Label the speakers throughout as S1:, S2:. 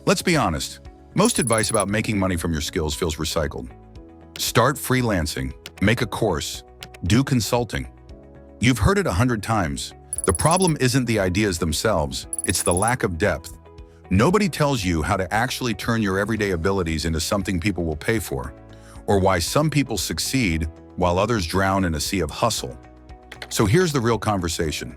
S1: Let's be honest, most advice about making money from your skills feels recycled. Start freelancing, make a course, do consulting. You've heard it 100 times. The problem isn't the ideas themselves, it's the lack of depth. Nobody tells you how to actually turn your everyday abilities into something people will pay for, or why some people succeed while others drown in a sea of hustle. So here's the real conversation.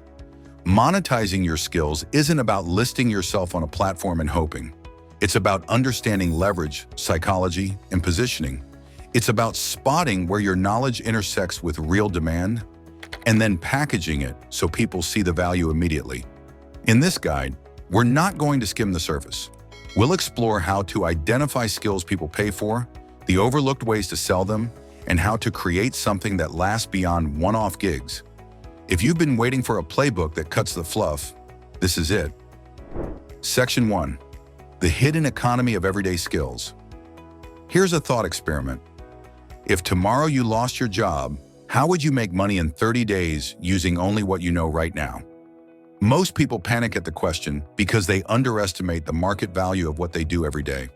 S1: Monetizing your skills isn't about listing yourself on a platform and hoping. It's about understanding leverage, psychology, and positioning. It's about spotting where your knowledge intersects with real demand, and then packaging it so people see the value immediately. In this guide, we're not going to skim the surface. We'll explore how to identify skills people pay for, the overlooked ways to sell them, and how to create something that lasts beyond one-off gigs. If you've been waiting for a playbook that cuts the fluff, this is it. Section 1. The hidden economy of everyday skills. Here's a thought experiment. If tomorrow you lost your job, how would you make money in 30 days using only what you know right now? Most people panic at the question because they underestimate the market value of what they do every day.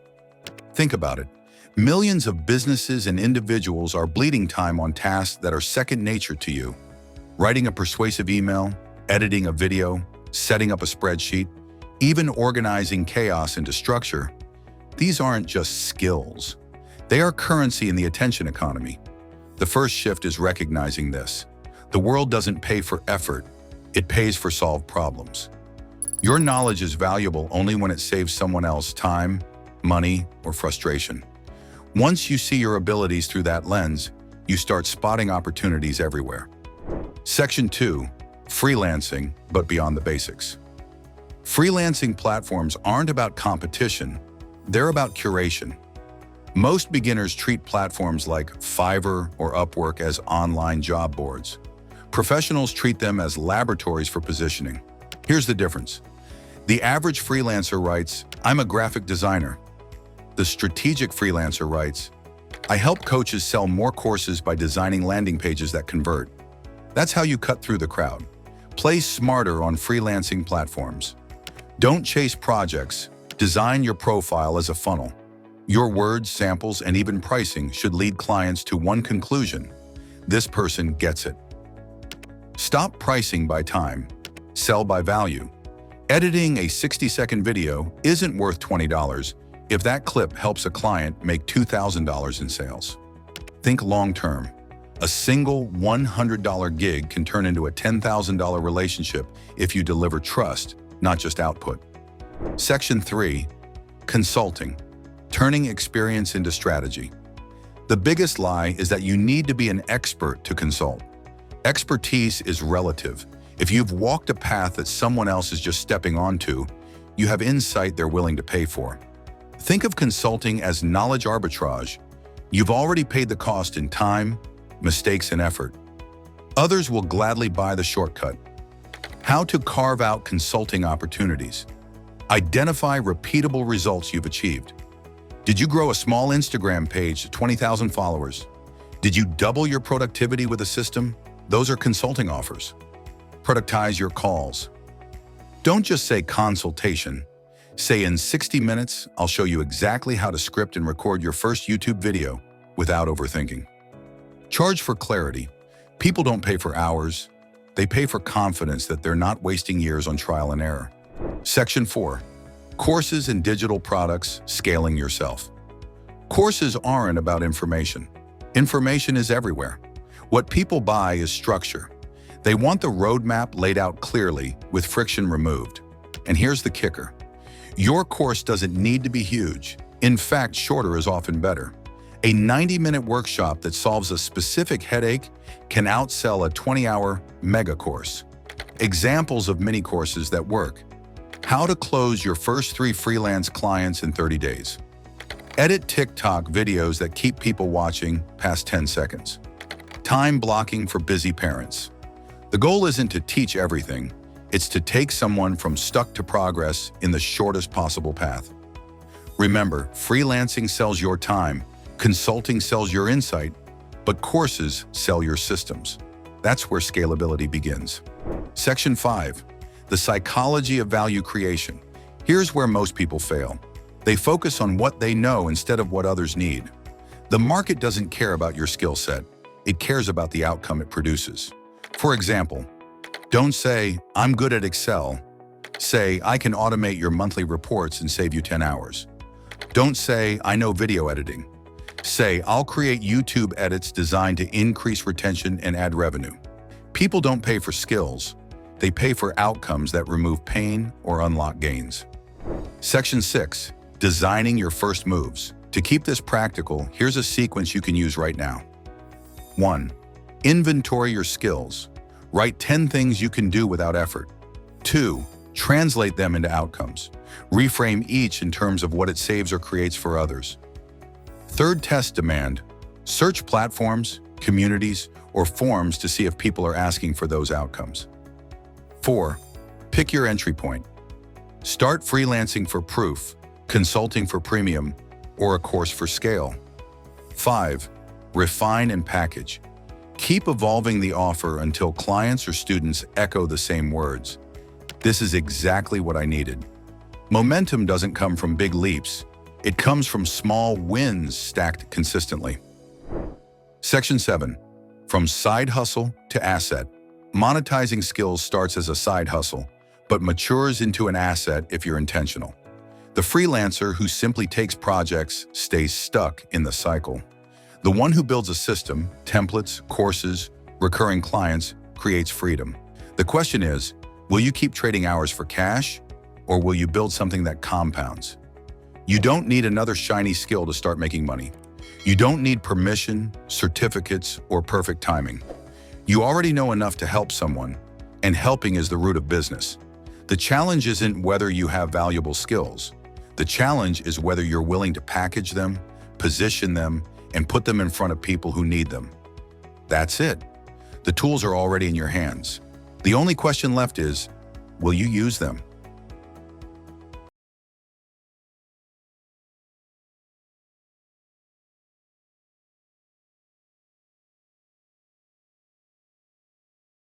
S1: Think about it. Millions of businesses and individuals are bleeding time on tasks that are second nature to you. Writing a persuasive email, editing a video, setting up a spreadsheet, even organizing chaos into structure. These aren't just skills. They are currency in the attention economy. The first shift is recognizing this. The world doesn't pay for effort, it pays for solved problems. Your knowledge is valuable only when it saves someone else time, money, or frustration. Once you see your abilities through that lens, you start spotting opportunities everywhere. Section 2. Freelancing, but beyond the basics. Freelancing platforms aren't about competition, they're about curation. Most beginners treat platforms like Fiverr or Upwork as online job boards. Professionals treat them as laboratories for positioning. Here's the difference. The average freelancer writes, "I'm a graphic designer." The strategic freelancer writes, "I help coaches sell more courses by designing landing pages that convert." That's how you cut through the crowd. Play smarter on freelancing platforms. Don't chase projects. Design your profile as a funnel. Your words, samples, and even pricing should lead clients to one conclusion: this person gets it. Stop pricing by time. Sell by value. Editing a 60-second video isn't worth $20 if that clip helps a client make $2,000 in sales. Think long-term. A single $100 gig can turn into a $10,000 relationship if you deliver trust, not just output. Section 3. Consulting. Turning experience into strategy. The biggest lie is that you need to be an expert to consult. Expertise is relative. If you've walked a path that someone else is just stepping onto, you have insight they're willing to pay for. Think of consulting as knowledge arbitrage. You've already paid the cost in time, mistakes, and effort. Others will gladly buy the shortcut. How to carve out consulting opportunities. Identify repeatable results you've achieved. Did you grow a small Instagram page to 20,000 followers? Did you double your productivity with a system? Those are consulting offers. Productize your calls. Don't just say consultation. Say in 60 minutes, I'll show you exactly how to script and record your first YouTube video without overthinking. Charge for clarity. People don't pay for hours. They pay for confidence that they're not wasting years on trial and error. Section 4. Courses and digital products, scaling yourself. Courses aren't about information. Information is everywhere. What people buy is structure. They want the roadmap laid out clearly with friction removed. And here's the kicker. Your course doesn't need to be huge. In fact, shorter is often better. A 90-minute workshop that solves a specific headache can outsell a 20-hour mega course. Examples of mini courses that work. How to close your first 3 freelance clients in 30 days. Edit TikTok videos that keep people watching past 10 seconds. Time blocking for busy parents. The goal isn't to teach everything. It's to take someone from stuck to progress in the shortest possible path. Remember, freelancing sells your time, consulting sells your insight, but courses sell your systems. That's where scalability begins. Section 5. The psychology of value creation. Here's where most people fail. They focus on what they know instead of what others need. The market doesn't care about your skill set. It cares about the outcome it produces. For example, don't say, "I'm good at Excel." Say, "I can automate your monthly reports and save you 10 hours." Don't say, "I know video editing." Say, "I'll create YouTube edits designed to increase retention and add revenue." People don't pay for skills. They pay for outcomes that remove pain or unlock gains. Section 6. Designing your first moves. To keep this practical, here's a sequence you can use right now. 1. Inventory your skills. Write 10 things you can do without effort. 2. Translate them into outcomes. Reframe each in terms of what it saves or creates for others. 3rd, test demand. Search platforms, communities, or forums to see if people are asking for those outcomes. 4. Pick your entry point. Start freelancing for proof, consulting for premium, or a course for scale. 5. Refine and package. Keep evolving the offer until clients or students echo the same words. "This is exactly what I needed." Momentum doesn't come from big leaps. It comes from small wins stacked consistently. Section 7. From side hustle to asset. Monetizing skills starts as a side hustle, but matures into an asset if you're intentional. The freelancer who simply takes projects stays stuck in the cycle. The one who builds a system, templates, courses, recurring clients, creates freedom. The question is, will you keep trading hours for cash, or will you build something that compounds? You don't need another shiny skill to start making money. You don't need permission, certificates, or perfect timing. You already know enough to help someone, and helping is the root of business. The challenge isn't whether you have valuable skills. The challenge is whether you're willing to package them, position them, and put them in front of people who need them. That's it. The tools are already in your hands. The only question left is, will you use them?